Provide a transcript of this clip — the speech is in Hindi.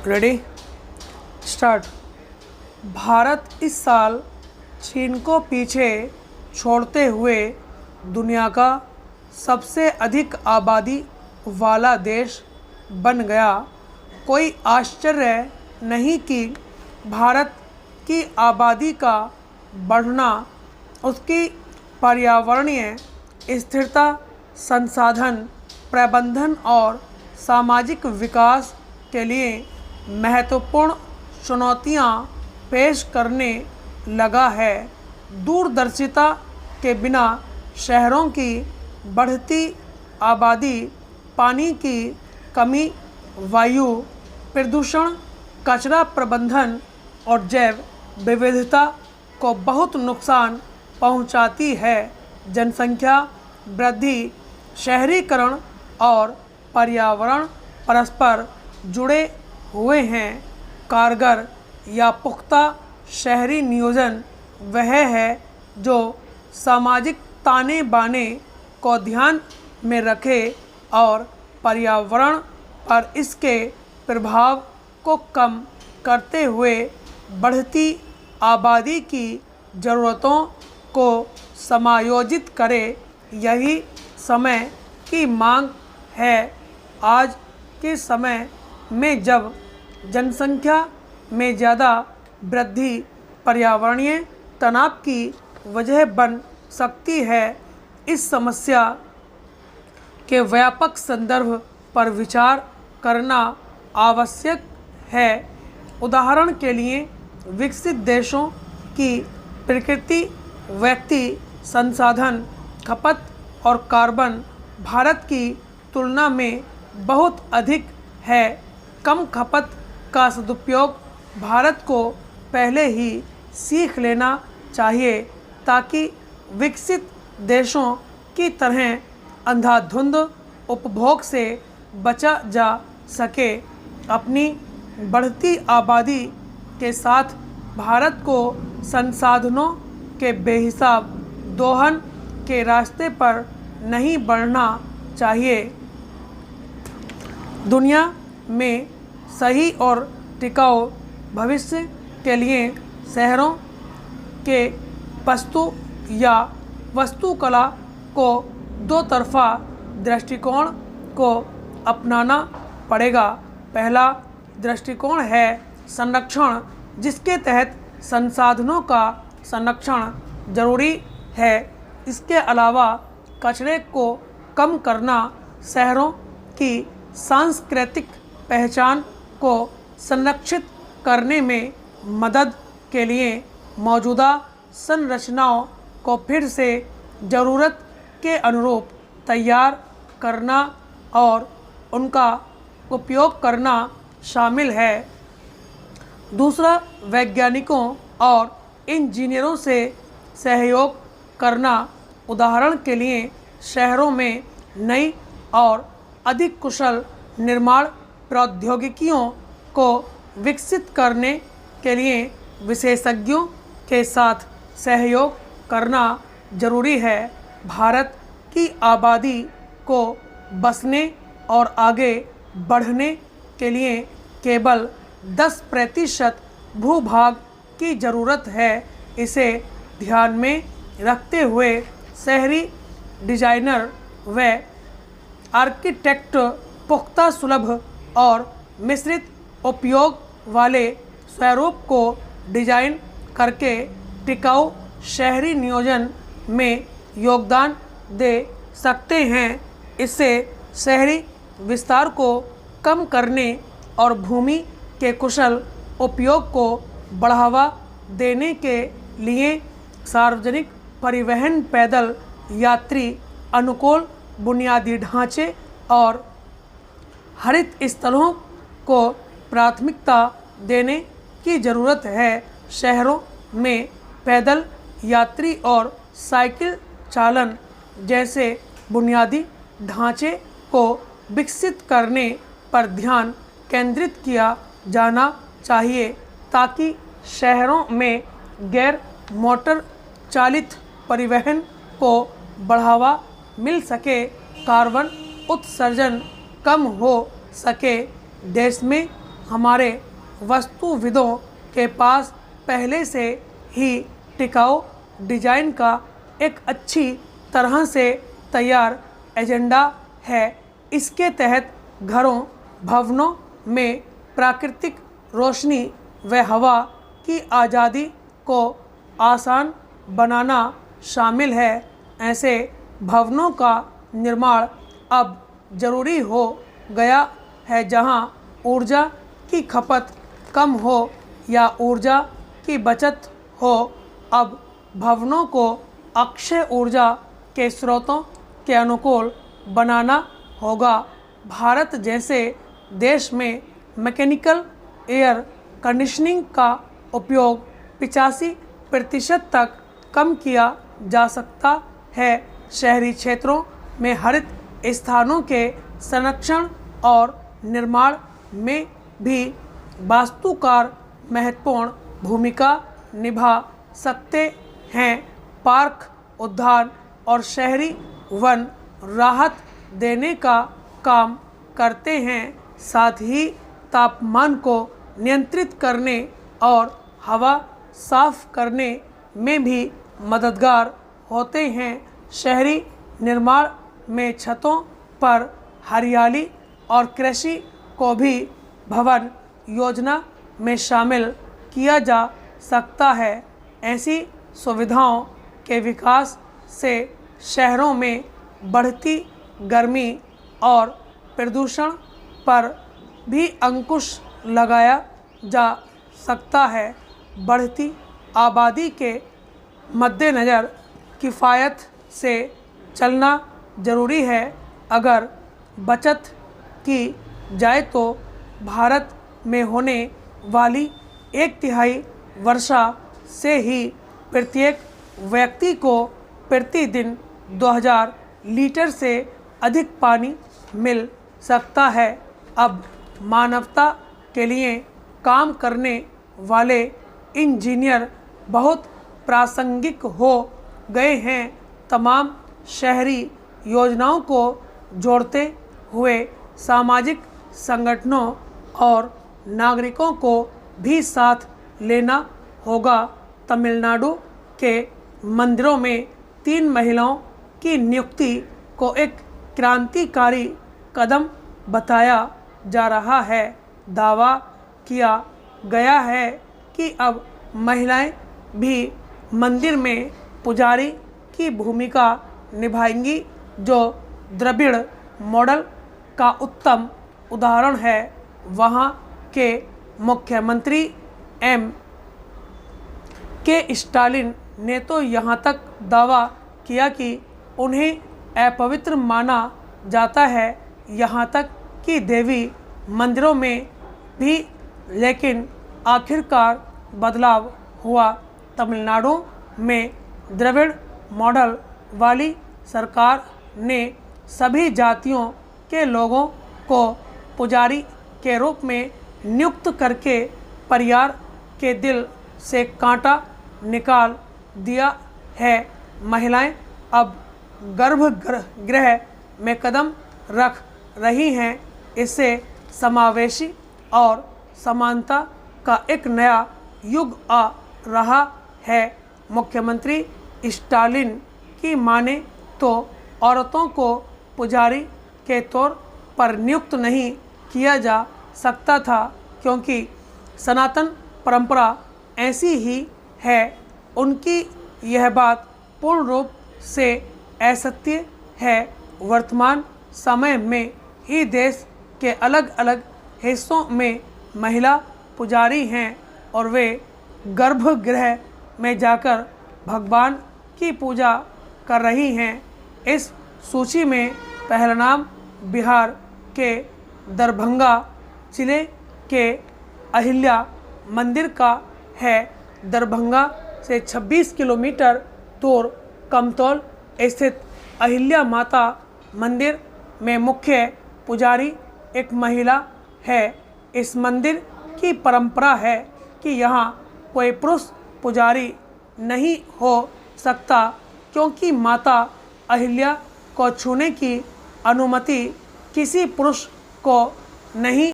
Ready start. भारत इस साल चीन को पीछे छोड़ते हुए दुनिया का सबसे अधिक आबादी वाला देश बन गया। कोई आश्चर्य नहीं कि भारत की आबादी का बढ़ना उसकी पर्यावरणीय स्थिरता, संसाधन प्रबंधन और सामाजिक विकास के लिए महत्वपूर्ण चुनौतियां पेश करने लगा है। दूरदर्शिता के बिना शहरों की बढ़ती आबादी, पानी की कमी, वायु प्रदूषण, कचरा प्रबंधन और जैव विविधता को बहुत नुकसान पहुंचाती है। जनसंख्या वृद्धि, शहरीकरण और पर्यावरण परस्पर जुड़े हुए हैं। कारगर या पुख्ता शहरी नियोजन वह है जो सामाजिक ताने बाने को ध्यान में रखे और पर्यावरण पर इसके प्रभाव को कम करते हुए बढ़ती आबादी की ज़रूरतों को समायोजित करे। यही समय की मांग है। आज के समय में जब जनसंख्या में ज़्यादा वृद्धि पर्यावरणीय तनाव की वजह बन सकती है, इस समस्या के व्यापक संदर्भ पर विचार करना आवश्यक है। उदाहरण के लिए, विकसित देशों की प्रकृति व्यक्ति संसाधन खपत और कार्बन भारत की तुलना में बहुत अधिक है। कम खपत का सदुपयोग भारत को पहले ही सीख लेना चाहिए ताकि विकसित देशों की तरह अंधाधुंध उपभोग से बचा जा सके। अपनी बढ़ती आबादी के साथ भारत को संसाधनों के बेहिसाब दोहन के रास्ते पर नहीं बढ़ना चाहिए। दुनिया में सही और टिकाऊ भविष्य के लिए शहरों के वास्तुकला को दो तरफा दृष्टिकोण को अपनाना पड़ेगा। पहला दृष्टिकोण है संरक्षण, जिसके तहत संसाधनों का संरक्षण जरूरी है। इसके अलावा कचरे को कम करना, शहरों की सांस्कृतिक पहचान को संरक्षित करने में मदद के लिए मौजूदा संरचनाओं को फिर से ज़रूरत के अनुरूप तैयार करना और उनका उपयोग करना शामिल है। दूसरा, वैज्ञानिकों और इंजीनियरों से सहयोग करना। उदाहरण के लिए, शहरों में नई और अधिक कुशल निर्माण प्रौद्योगिकियों को विकसित करने के लिए विशेषज्ञों के साथ सहयोग करना जरूरी है। भारत की आबादी को बसने और आगे बढ़ने के लिए केवल 10% भूभाग की ज़रूरत है। इसे ध्यान में रखते हुए शहरी डिजाइनर व आर्किटेक्ट पुख्ता, सुलभ और मिश्रित उपयोग वाले स्वरूप को डिजाइन करके टिकाऊ शहरी नियोजन में योगदान दे सकते हैं। इससे शहरी विस्तार को कम करने और भूमि के कुशल उपयोग को बढ़ावा देने के लिए सार्वजनिक परिवहन, पैदल यात्री अनुकूल बुनियादी ढांचे और हरित स्थलों को प्राथमिकता देने की ज़रूरत है। शहरों में पैदल यात्री और साइकिल चालन जैसे बुनियादी ढांचे को विकसित करने पर ध्यान केंद्रित किया जाना चाहिए ताकि शहरों में गैर मोटर चालित परिवहन को बढ़ावा मिल सके, कार्बन उत्सर्जन कम हो सके। देश में हमारे वास्तुविदों के पास पहले से ही टिकाऊ डिजाइन का एक अच्छी तरह से तैयार एजेंडा है। इसके तहत घरों भवनों में प्राकृतिक रोशनी व हवा की आज़ादी को आसान बनाना शामिल है। ऐसे भवनों का निर्माण अब जरूरी हो गया है जहां ऊर्जा की खपत कम हो या ऊर्जा की बचत हो। अब भवनों को अक्षय ऊर्जा के स्रोतों के अनुकूल बनाना होगा। भारत जैसे देश में मैकेनिकल एयर कंडीशनिंग का उपयोग 85% तक कम किया जा सकता है। शहरी क्षेत्रों में हरित स्थानों के संरक्षण और निर्माण में भी वास्तुकार महत्वपूर्ण भूमिका निभा सकते हैं। पार्क उद्यान और शहरी वन राहत देने का काम करते हैं, साथ ही तापमान को नियंत्रित करने और हवा साफ करने में भी मददगार होते हैं। शहरी निर्माण में छतों पर हरियाली और कृषि को भी भवन योजना में शामिल किया जा सकता है। ऐसी सुविधाओं के विकास से शहरों में बढ़ती गर्मी और प्रदूषण पर भी अंकुश लगाया जा सकता है। बढ़ती आबादी के मद्देनज़र किफ़ायत से चलना जरूरी है। अगर बचत की जाए तो भारत में होने वाली 1/3 वर्षा से ही प्रत्येक व्यक्ति को प्रतिदिन 2000 लीटर से अधिक पानी मिल सकता है। अब मानवता के लिए काम करने वाले इंजीनियर बहुत प्रासंगिक हो गए हैं। तमाम शहरी योजनाओं को जोड़ते हुए सामाजिक संगठनों और नागरिकों को भी साथ लेना होगा। तमिलनाडु के मंदिरों में 3 महिलाओं की नियुक्ति को एक क्रांतिकारी कदम बताया जा रहा है। दावा किया गया है कि अब महिलाएं भी मंदिर में पुजारी की भूमिका निभाएंगी, जो द्रविड़ मॉडल का उत्तम उदाहरण है। वहां के मुख्यमंत्री के स्टालिन ने तो यहां तक दावा किया कि उन्हें अपवित्र माना जाता है, यहां तक कि देवी मंदिरों में भी। लेकिन आखिरकार बदलाव हुआ। तमिलनाडु में द्रविड़ मॉडल वाली सरकार ने सभी जातियों के लोगों को पुजारी के रूप में नियुक्त करके परिवार के दिल से कांटा निकाल दिया है। महिलाएं अब गर्भगृह में कदम रख रही हैं। इससे समावेशी और समानता का एक नया युग आ रहा है। मुख्यमंत्री स्टालिन की माने तो औरतों को पुजारी के तौर पर नियुक्त नहीं किया जा सकता था, क्योंकि सनातन परंपरा ऐसी ही है। उनकी यह बात पूर्ण रूप से असत्य है। वर्तमान समय में ही देश के अलग अलग हिस्सों में महिला पुजारी हैं और वे गर्भगृह में जाकर भगवान की पूजा कर रही हैं। इस सूची में पहला नाम बिहार के दरभंगा जिले के अहिल्या मंदिर का है। दरभंगा से 26 किलोमीटर दूर कमतौल स्थित अहिल्या माता मंदिर में मुख्य पुजारी एक महिला है। इस मंदिर की परंपरा है कि यहाँ कोई पुरुष पुजारी नहीं हो सकता, क्योंकि माता अहिल्या को छूने की अनुमति किसी पुरुष को नहीं